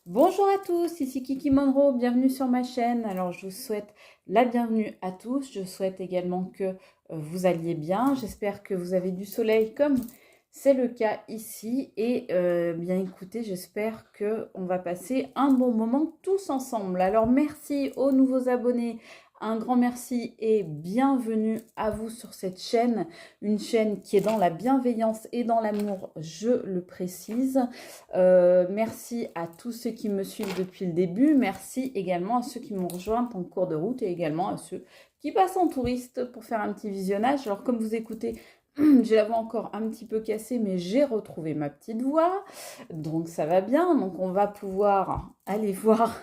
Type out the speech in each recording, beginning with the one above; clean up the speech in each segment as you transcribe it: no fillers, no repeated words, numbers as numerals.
Bonjour à tous, ici Kiki Monroe, bienvenue sur ma chaîne. Alors je vous souhaite la bienvenue à tous, je souhaite également que vous alliez bien. J'espère que vous avez du soleil comme c'est le cas ici. Et bien écoutez, j'espère qu'on va passer un bon moment tous ensemble. Alors merci aux nouveaux abonnés. Un grand merci et bienvenue à vous sur cette chaîne, une chaîne qui est dans la bienveillance et dans l'amour, je le précise. Merci à tous ceux qui me suivent depuis le début, merci également à ceux qui m'ont rejoint en cours de route et également à ceux qui passent en touriste pour faire un petit visionnage. Alors comme vous écoutez, j'ai la voix encore un petit peu cassée, mais j'ai retrouvé ma petite voix, donc ça va bien. Donc on va pouvoir aller voir.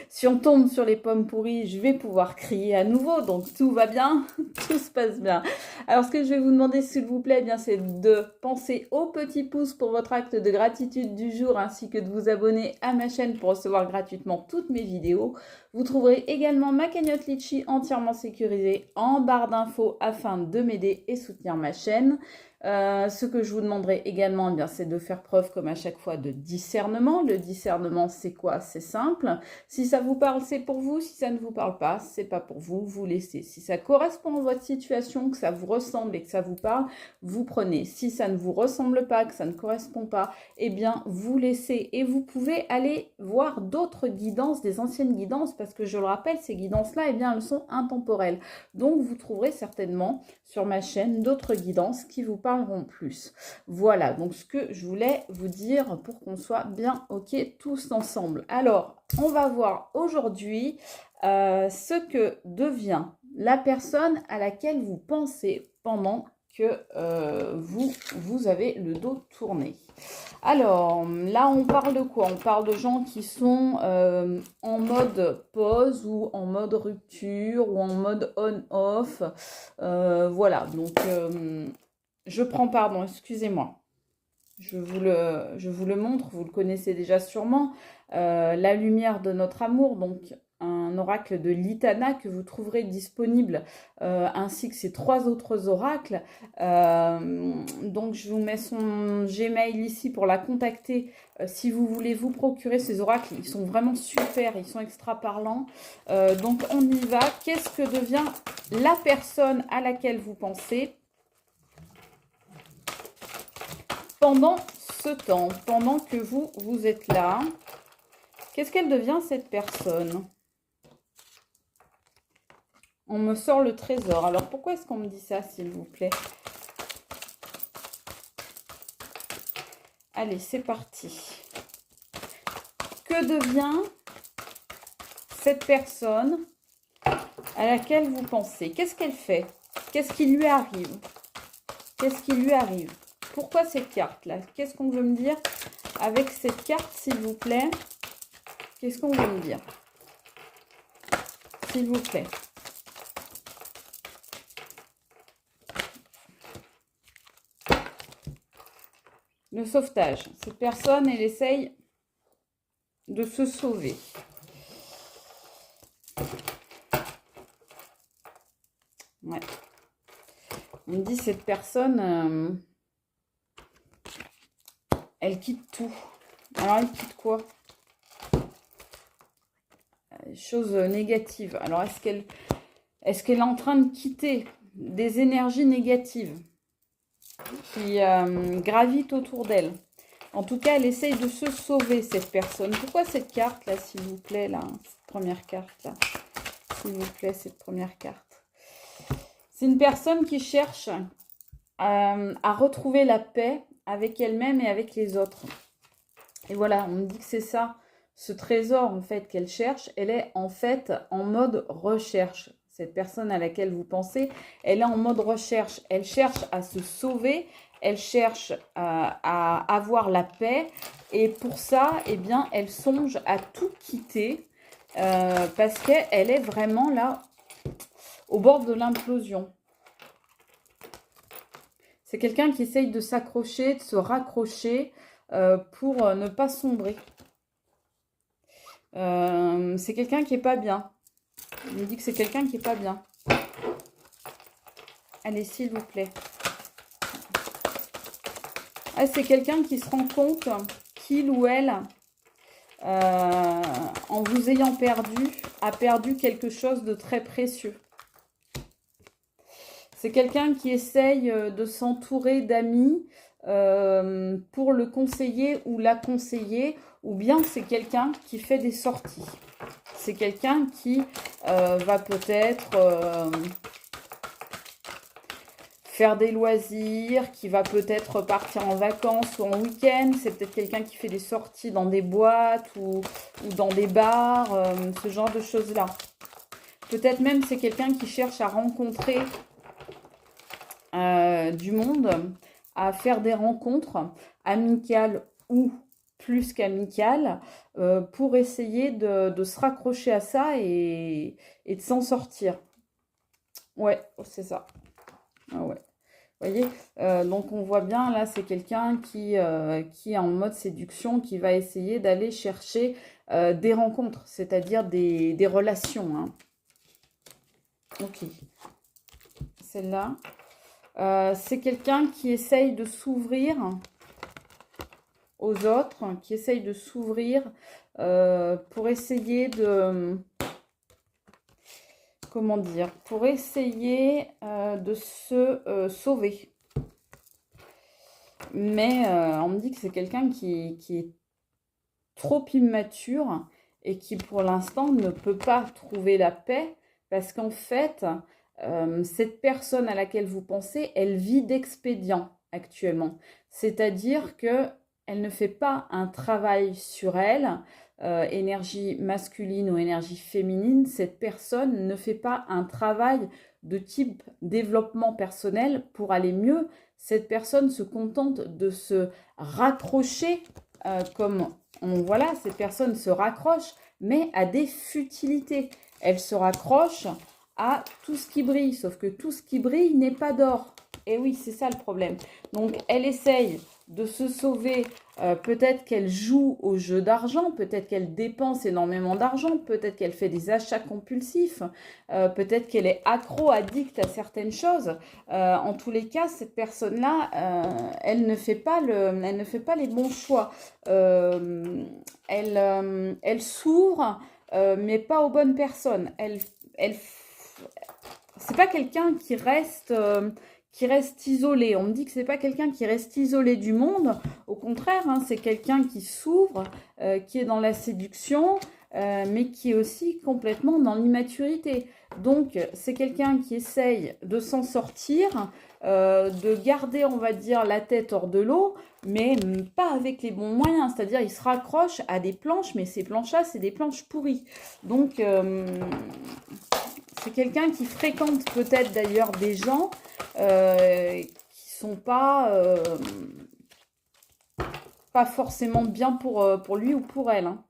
Si on tombe sur les pommes pourries, je vais pouvoir crier à nouveau, donc tout va bien, tout se passe bien. Alors ce que je vais vous demander s'il vous plaît, eh bien, c'est de penser au petit pouce pour votre acte de gratitude du jour, ainsi que de vous abonner à ma chaîne pour recevoir gratuitement toutes mes vidéos. Vous trouverez également ma cagnotte Litchi entièrement sécurisée en barre d'infos afin de m'aider et soutenir ma chaîne. Ce que je vous demanderai également, eh bien, c'est de faire preuve, comme à chaque fois, de discernement. Le discernement, c'est quoi? C'est simple. Si ça vous parle, c'est pour vous. Si ça ne vous parle pas, c'est pas pour vous. Vous laissez. Si ça correspond à votre situation, que ça vous ressemble et que ça vous parle, vous prenez. Si ça ne vous ressemble pas, que ça ne correspond pas, eh bien, vous laissez. Et vous pouvez aller voir d'autres guidances, des anciennes guidances, parce que je le rappelle, ces guidances-là, eh bien, elles sont intemporelles. Donc, vous trouverez certainement sur ma chaîne d'autres guidances qui vous parleront plus. Voilà, donc ce que je voulais vous dire pour qu'on soit bien OK tous ensemble. Alors, on va voir aujourd'hui ce que devient la personne à laquelle vous pensez pendant que vous avez le dos tourné. Alors, là, on parle de quoi? On parle de gens qui sont en mode pause ou en mode rupture ou en mode on-off. Voilà, donc je prends, pardon, excusez-moi. Je vous le montre, vous le connaissez déjà sûrement. La lumière de notre amour, donc un oracle de Litana que vous trouverez disponible, ainsi que ces 3 autres oracles. Donc je vous mets son Gmail ici pour la contacter si vous voulez vous procurer ces oracles. Ils sont vraiment super, ils sont extra parlants. Donc on y va. Qu'est-ce que devient la personne à laquelle vous pensez pendant ce temps, pendant que vous êtes là? Qu'est-ce qu'elle devient, cette personne? On me sort le trésor. Alors, pourquoi est-ce qu'on me dit ça, s'il vous plaît? Allez, c'est parti. Que devient cette personne à laquelle vous pensez? Qu'est-ce qu'elle fait? Qu'est-ce qui lui arrive? Qu'est-ce qui lui arrive? Pourquoi cette carte-là? Qu'est-ce qu'on veut me dire avec cette carte, s'il vous plaît? Qu'est-ce qu'on veut me dire? S'il vous plaît. Le sauvetage. Cette personne, elle essaye de se sauver. Ouais. On me dit cette personne, elle quitte tout. Alors, elle quitte quoi? Choses négatives. Alors, est-ce qu'elle est en train de quitter des énergies négatives qui gravitent autour d'elle? En tout cas, elle essaye de se sauver, cette personne. Pourquoi cette carte-là, s'il vous plaît, là, cette première carte-là? S'il vous plaît, cette première carte. C'est une personne qui cherche à retrouver la paix avec elle-même et avec les autres. Et voilà, on me dit que c'est ça, ce trésor en fait qu'elle cherche, elle est en fait en mode recherche. Cette personne à laquelle vous pensez, elle est en mode recherche. Elle cherche à se sauver, elle cherche à avoir la paix. Et pour ça, eh bien, elle songe à tout quitter parce qu'elle est vraiment là au bord de l'implosion. C'est quelqu'un qui essaye de s'accrocher, de se raccrocher pour ne pas sombrer. C'est quelqu'un qui n'est pas bien. Il me dit que c'est quelqu'un qui n'est pas bien. Allez, s'il vous plaît. Ah, c'est quelqu'un qui se rend compte qu'il ou elle en vous ayant perdu, a perdu quelque chose de très précieux. C'est quelqu'un qui essaye de s'entourer d'amis pour le conseiller ou la conseiller, ou bien c'est quelqu'un qui fait des sorties. C'est quelqu'un qui va peut-être faire des loisirs, qui va peut-être partir en vacances ou en week-end. C'est peut-être quelqu'un qui fait des sorties dans des boîtes ou dans des bars, ce genre de choses-là. Peut-être même c'est quelqu'un qui cherche à rencontrer du monde, à faire des rencontres amicales ou plus qu'amicales pour essayer de se raccrocher à ça et de s'en sortir. Ouais, c'est ça. Ah ouais. Vous voyez, donc on voit bien là, c'est quelqu'un qui est en mode séduction, qui va essayer d'aller chercher des rencontres, c'est-à-dire des relations. Hein. Ok, celle-là. C'est quelqu'un qui essaye de s'ouvrir aux autres, qui essaye de s'ouvrir pour essayer de... Comment dire? Pour essayer de se sauver. Mais on me dit que c'est quelqu'un qui est trop immature et qui pour l'instant ne peut pas trouver la paix parce qu'en fait, cette personne à laquelle vous pensez, elle vit d'expédients actuellement. C'est-à-dire que elle ne fait pas un travail sur elle, énergie masculine ou énergie féminine. Cette personne ne fait pas un travail de type développement personnel pour aller mieux. Cette personne se contente de se raccrocher comme voilà, cette personne se raccroche, mais à des futilités. Elle se raccroche à tout ce qui brille, sauf que tout ce qui brille n'est pas d'or. Et oui, c'est ça le problème. Donc, elle essaye de se sauver. Peut-être qu'elle joue au jeu d'argent, peut-être qu'elle dépense énormément d'argent, peut-être qu'elle fait des achats compulsifs, peut-être qu'elle est accro, addicte à certaines choses. En tous les cas, cette personne-là, elle ne fait pas les bons choix. Elle s'ouvre, mais pas aux bonnes personnes. C'est pas quelqu'un qui reste isolé. On me dit que c'est pas quelqu'un qui reste isolé du monde. Au contraire, hein, c'est quelqu'un qui s'ouvre, qui est dans la séduction, mais qui est aussi complètement dans l'immaturité. Donc, c'est quelqu'un qui essaye de s'en sortir, de garder, on va dire, la tête hors de l'eau, mais pas avec les bons moyens. C'est-à-dire, il se raccroche à des planches, mais ces planches-là, c'est des planches pourries. Donc, c'est quelqu'un qui fréquente peut-être d'ailleurs des gens qui sont pas forcément bien pour lui ou pour elle. Hein.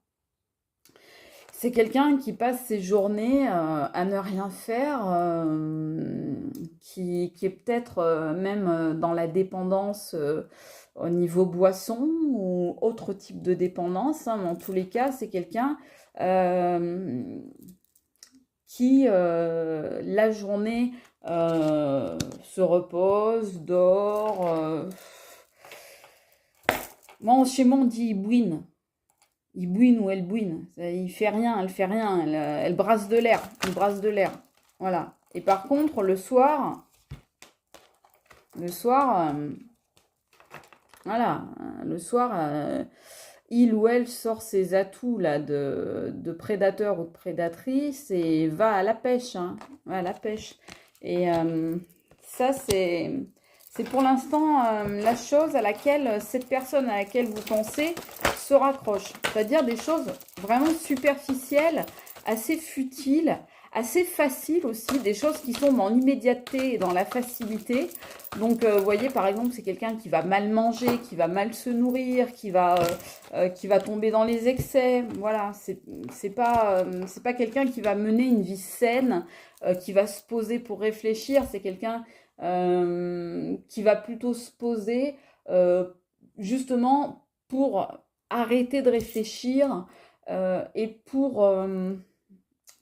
C'est quelqu'un qui passe ses journées à ne rien faire, qui est peut-être même dans la dépendance au niveau boisson ou autre type de dépendance. Hein, mais en tous les cas, c'est quelqu'un qui, la journée, se repose, dort. Moi, chez moi, on dit il bouine. Il bouine ou elle bouine. Il fait rien, elle fait rien. Elle brasse de l'air. Il brasse de l'air. Voilà. Et par contre, le soir, voilà, le soir, il ou elle sort ses atouts là de prédateur ou de prédatrice et va à la pêche, hein, va à la pêche. Et ça, c'est pour l'instant la chose à laquelle cette personne à laquelle vous pensez se raccroche. C'est-à-dire des choses vraiment superficielles, assez futiles, assez faciles aussi, des choses qui sont dans l'immédiateté et dans la facilité. Donc, vous voyez, par exemple, c'est quelqu'un qui va mal manger, qui va mal se nourrir, qui va tomber dans les excès. Voilà, c'est pas quelqu'un qui va mener une vie saine, qui va se poser pour réfléchir. C'est quelqu'un qui va plutôt se poser justement pour arrêter de réfléchir et pour,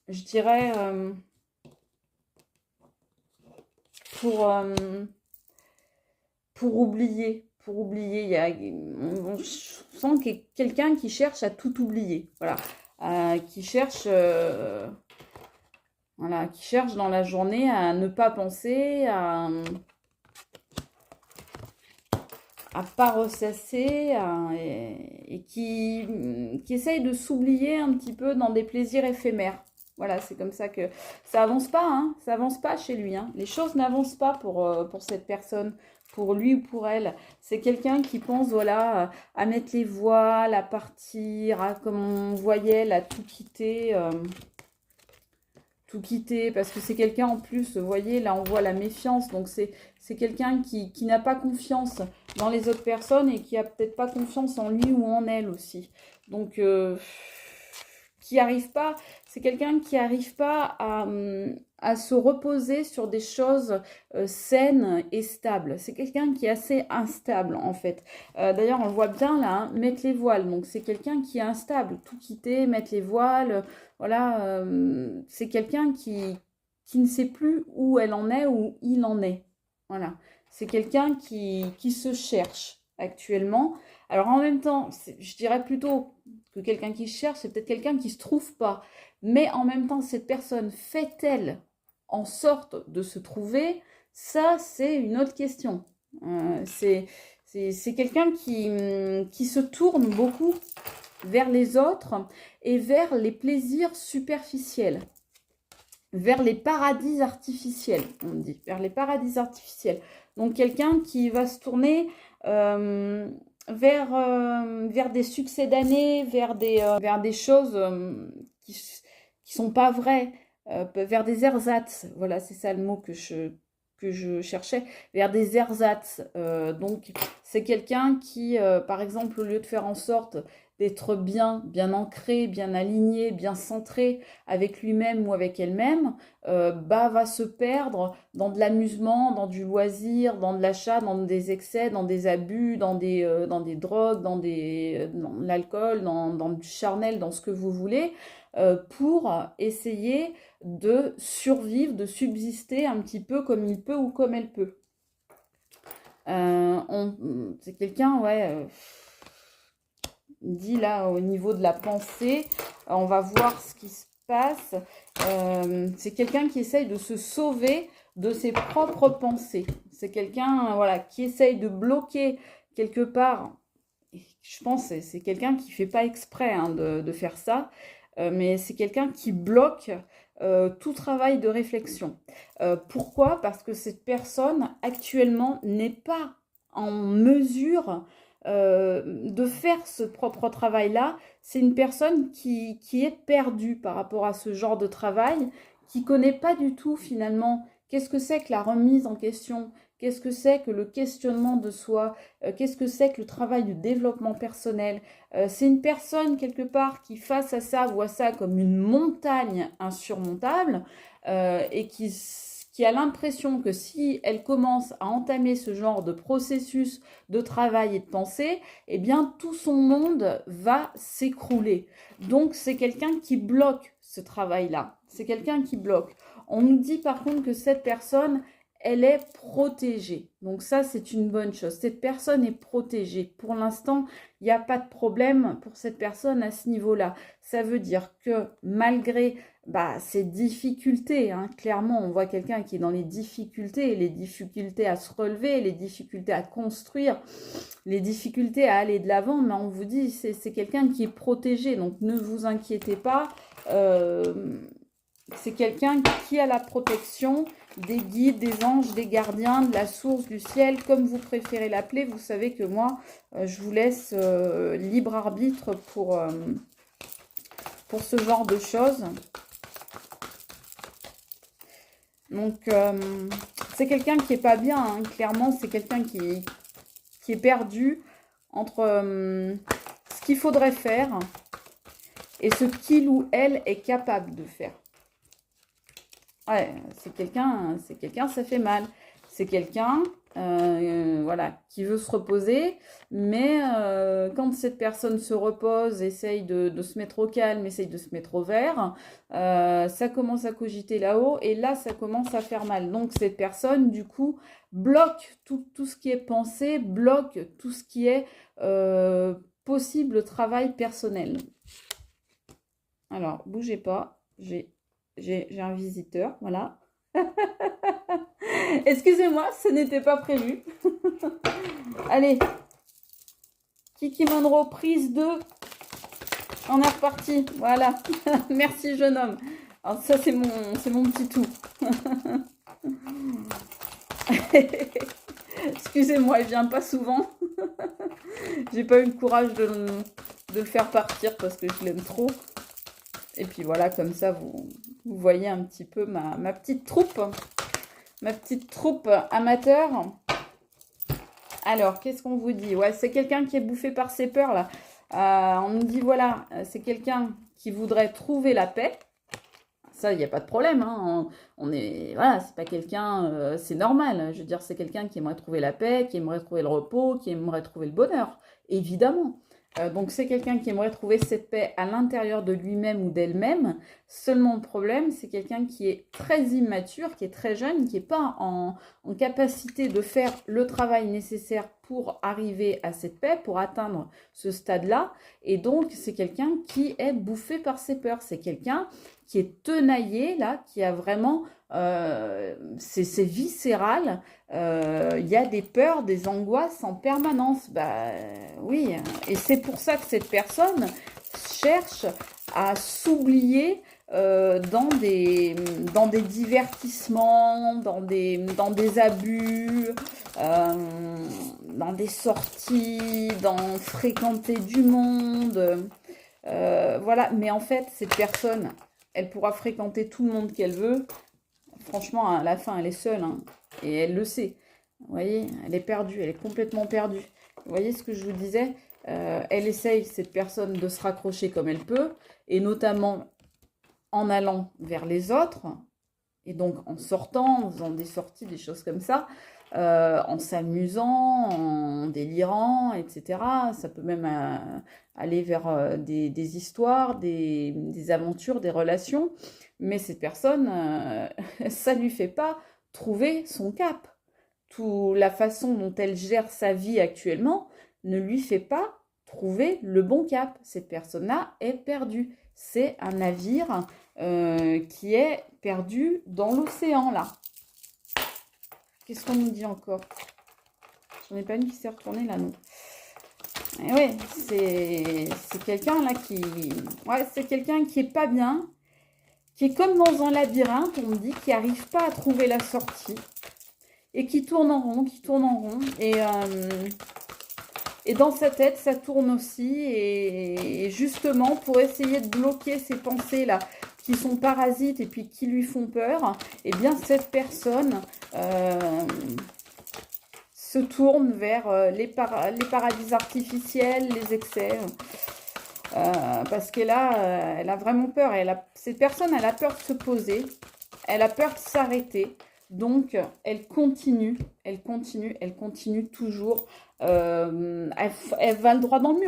je dirais, pour oublier, pour oublier. On sent qu'il y a quelqu'un qui cherche à tout oublier. Voilà. Qui cherche... voilà, qui cherche dans la journée à ne pas penser, à pas ressasser, et qui essaye de s'oublier un petit peu dans des plaisirs éphémères. Voilà, c'est comme ça que ça avance pas, hein, ça avance pas chez lui. Hein. Les choses n'avancent pas pour cette personne, pour lui ou pour elle. C'est quelqu'un qui pense, voilà, à mettre les voiles, à partir, à, comme on voyait, à tout quitter. Tout quitter, parce que c'est quelqu'un en plus, vous voyez, là on voit la méfiance, donc c'est quelqu'un qui n'a pas confiance dans les autres personnes et qui a peut-être pas confiance en lui ou en elle aussi. Donc, qui arrive pas, c'est quelqu'un qui n'arrive pas à se reposer sur des choses saines et stables. C'est quelqu'un qui est assez instable en fait. D'ailleurs, on le voit bien là, hein, mettre les voiles. Donc, c'est quelqu'un qui est instable. Tout quitter, mettre les voiles. Voilà, c'est quelqu'un qui ne sait plus où elle en est, où il en est. Voilà, c'est quelqu'un qui se cherche actuellement. Alors en même temps, je dirais plutôt que quelqu'un qui cherche, c'est peut-être quelqu'un qui ne se trouve pas. Mais en même temps, cette personne fait-elle en sorte de se trouver? Ça, c'est une autre question. C'est quelqu'un qui se tourne beaucoup vers les autres et vers les plaisirs superficiels, vers les paradis artificiels, on dit, vers les paradis artificiels. Donc quelqu'un qui va se tourner vers des succès d'année, vers des choses qui sont pas vraies, vers des ersatz. Voilà, c'est ça le mot que je cherchais, vers des ersatz. Donc c'est quelqu'un qui, par exemple, au lieu de faire en sorte d'être bien ancré, bien aligné, bien centré avec lui-même ou avec elle-même, va se perdre dans de l'amusement, dans du loisir, dans de l'achat, dans des excès, dans des abus, dans des drogues, dans l'alcool, dans du charnel, dans ce que vous voulez, pour essayer de survivre, de subsister un petit peu comme il peut ou comme elle peut. C'est quelqu'un, ouais... dit là au niveau de la pensée, on va voir ce qui se passe. C'est quelqu'un qui essaye de se sauver de ses propres pensées. C'est quelqu'un voilà, qui essaye de bloquer quelque part. Je pense que c'est quelqu'un qui ne fait pas exprès hein, de faire ça, mais c'est quelqu'un qui bloque tout travail de réflexion. Pourquoi? Parce que cette personne actuellement n'est pas en mesure de faire ce propre travail-là. C'est une personne qui est perdue par rapport à ce genre de travail, qui ne connaît pas du tout finalement qu'est-ce que c'est que la remise en question, qu'est-ce que c'est que le questionnement de soi, qu'est-ce que c'est que le travail de développement personnel. C'est une personne quelque part qui face à ça voit ça comme une montagne insurmontable et qui a l'impression que si elle commence à entamer ce genre de processus de travail et de pensée, eh bien tout son monde va s'écrouler. Donc c'est quelqu'un qui bloque ce travail-là. C'est quelqu'un qui bloque. On nous dit par contre que cette personne, elle est protégée. Donc ça, c'est une bonne chose. Cette personne est protégée. Pour l'instant, il n'y a pas de problème pour cette personne à ce niveau-là. Ça veut dire que malgré ces difficultés, hein, clairement, on voit quelqu'un qui est dans les difficultés à se relever, les difficultés à construire, les difficultés à aller de l'avant, mais on vous dit, c'est quelqu'un qui est protégé. Donc ne vous inquiétez pas. C'est quelqu'un qui a la protection des guides, des anges, des gardiens, de la source, du ciel, comme vous préférez l'appeler. Vous savez que moi, je vous laisse libre arbitre pour ce genre de choses. Donc, c'est quelqu'un qui n'est pas bien. Hein. Clairement, c'est quelqu'un qui est perdu entre ce qu'il faudrait faire et ce qu'il ou elle est capable de faire. Ouais, c'est quelqu'un, ça fait mal. C'est quelqu'un voilà, qui veut se reposer, mais quand cette personne se repose, essaye de se mettre au calme, essaye de se mettre au vert, ça commence à cogiter là-haut, et là, ça commence à faire mal. Donc, cette personne, du coup, bloque tout ce qui est pensée, bloque tout ce qui est possible travail personnel. Alors, bougez pas, j'ai un visiteur, voilà. Excusez-moi, ce n'était pas prévu. Allez, Kiki Monroe, prise 2. On est reparti, voilà. Merci, jeune homme. Alors ça, c'est mon petit tout. Excusez-moi, il vient pas souvent. J'ai pas eu le courage de le faire partir parce que je l'aime trop. Et puis voilà, comme ça, vous voyez un petit peu ma petite troupe. Ma petite troupe amateur. Alors, qu'est-ce qu'on vous dit? Ouais, c'est quelqu'un qui est bouffé par ses peurs, là. On nous dit, voilà, c'est quelqu'un qui voudrait trouver la paix. Ça, il n'y a pas de problème. Hein. On est, voilà, c'est pas quelqu'un, c'est normal. Je veux dire, c'est quelqu'un qui aimerait trouver la paix, qui aimerait trouver le repos, qui aimerait trouver le bonheur, évidemment. Donc, c'est quelqu'un qui aimerait trouver cette paix à l'intérieur de lui-même ou d'elle-même. Seulement, le problème, c'est quelqu'un qui est très immature, qui est très jeune, qui n'est pas en capacité de faire le travail nécessaire pour arriver à cette paix, pour atteindre ce stade-là. Et donc, c'est quelqu'un qui est bouffé par ses peurs. C'est quelqu'un qui est tenaillé, là, qui a vraiment... c'est viscéral. Il y a des peurs, des angoisses en permanence. Bah oui, et c'est pour ça que cette personne cherche à s'oublier dans des divertissements, dans des abus, dans des sorties, dans fréquenter du monde. Voilà, mais en fait, cette personne, elle pourra fréquenter tout le monde qu'elle veut. Franchement, à la fin, elle est seule, hein, et elle le sait. Vous voyez, elle est perdue, elle est complètement perdue. Vous voyez ce que je vous disais? Elle essaye, cette personne, de se raccrocher comme elle peut, et notamment en allant vers les autres, et donc en sortant, en faisant des sorties, des choses comme ça, en s'amusant, en délirant, etc. Ça peut même aller vers des histoires, des aventures, des relations. Mais cette personne, ça ne lui fait pas trouver son cap. La façon dont elle gère sa vie actuellement ne lui fait pas trouver le bon cap. Cette personne-là est perdue. C'est un navire qui est perdu dans l'océan, là. Qu'est-ce qu'on nous dit encore? J'en ai pas une qui s'est retournée, là, non. Et ouais, c'est quelqu'un, là, qui... Ouais, c'est quelqu'un qui est pas bien, qui est comme dans un labyrinthe, on me dit, qui n'arrive pas à trouver la sortie, et qui tourne en rond, et dans sa tête, ça tourne aussi, et justement, pour essayer de bloquer ces pensées-là, qui sont parasites et puis qui lui font peur, eh bien, cette personne se tourne vers les paradis artificiels, les excès, parce qu'elle elle a vraiment peur. Cette personne, elle a peur de se poser, elle a peur de s'arrêter, donc elle continue toujours. Elle va le droit dans le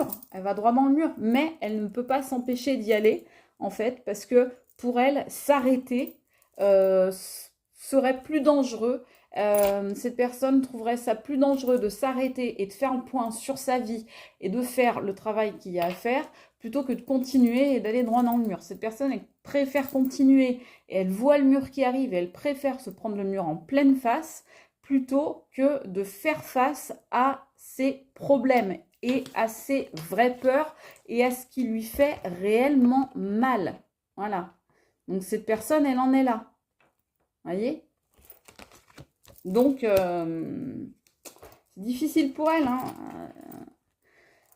mur, mais elle ne peut pas s'empêcher d'y aller, en fait, parce que pour elle, s'arrêter serait plus dangereux. Cette personne trouverait ça plus dangereux de s'arrêter et de faire le point sur sa vie et de faire le travail qu'il y a à faire plutôt que de continuer et d'aller droit dans le mur. Cette personne, elle préfère continuer et elle voit le mur qui arrive et elle préfère se prendre le mur en pleine face plutôt que de faire face à ses problèmes et à ses vraies peurs et à ce qui lui fait réellement mal. Voilà. Donc cette personne, elle en est là. Voyez? Donc, c'est difficile pour elle. Hein.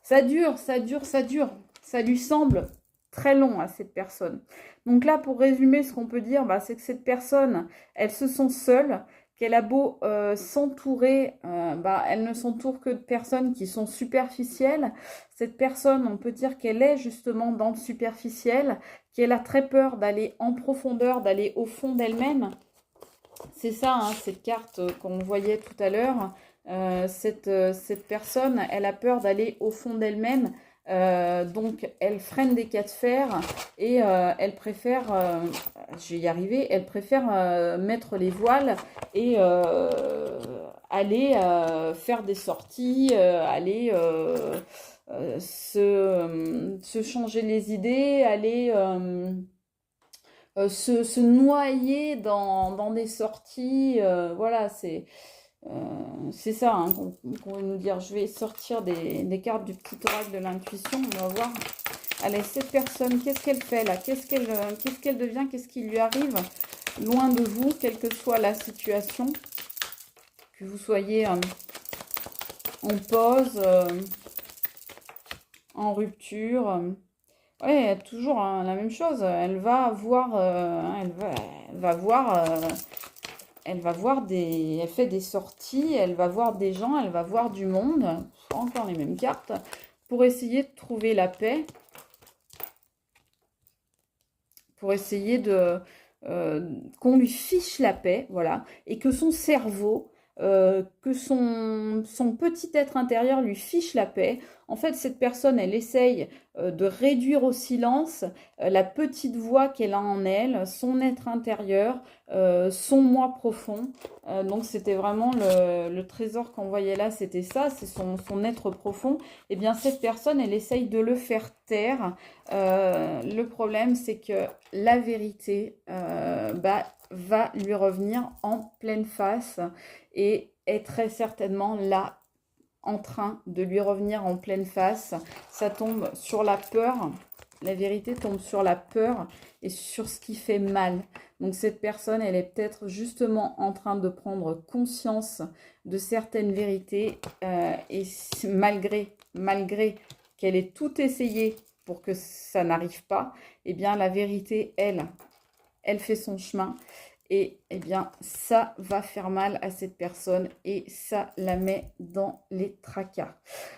Ça dure. Ça lui semble très long à cette personne. Donc là, pour résumer, ce qu'on peut dire, c'est que cette personne, elle se sent seule, qu'elle a beau s'entourer, elle ne s'entoure que de personnes qui sont superficielles. Cette personne, on peut dire qu'elle est justement dans le superficiel, qu'elle a très peur d'aller en profondeur, d'aller au fond d'elle-même. C'est ça, hein, cette carte qu'on voyait tout à l'heure. Cette personne, elle a peur d'aller au fond d'elle-même. Donc, elle freine des cas de fer et elle préfère, je vais y arriver, elle préfère mettre les voiles et aller faire des sorties, aller se changer les idées, aller se noyer dans des sorties. Voilà, c'est ça hein, qu'on veut nous dire. Je vais sortir des cartes du petit oracle de l'intuition. On va voir. Allez, cette personne, qu'est-ce qu'elle fait là? Qu'est-ce qu'elle devient? Qu'est-ce qui lui arrive loin de vous, quelle que soit la situation? Que vous soyez en pause, en rupture. Ouais, toujours hein, la même chose. Elle va voir, elle va voir elle fait des sorties, elle va voir des gens, elle va voir du monde. Encore les mêmes cartes pour essayer de trouver la paix, pour essayer de qu'on lui fiche la paix, voilà, et que son cerveau que son petit être intérieur lui fiche la paix. En fait, cette personne, elle essaye de réduire au silence la petite voix qu'elle a en elle, son être intérieur, son moi profond. Donc, c'était vraiment le trésor qu'on voyait là, c'était ça, c'est son être profond. Et bien, cette personne, elle essaye de le faire taire. Le problème, c'est que la vérité va lui revenir en pleine face et est très certainement là en train de lui revenir en pleine face. Ça tombe sur la peur. La vérité tombe sur la peur et sur ce qui fait mal. Donc cette personne, elle est peut-être justement en train de prendre conscience de certaines vérités et malgré qu'elle ait tout essayé pour que ça n'arrive pas, eh bien la vérité, elle fait son chemin. Et eh bien, ça va faire mal à cette personne et ça la met dans les tracas.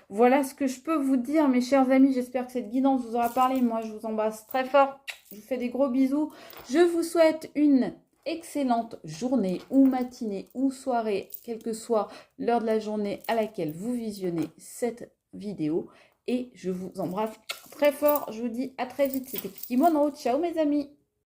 Voilà ce que je peux vous dire, mes chers amis. J'espère que cette guidance vous aura parlé. Moi, je vous embrasse très fort. Je vous fais des gros bisous. Je vous souhaite une excellente journée ou matinée ou soirée, quelle que soit l'heure de la journée à laquelle vous visionnez cette vidéo. Et je vous embrasse très fort. Je vous dis à très vite. C'était Kiki Monroe. Ciao, mes amis.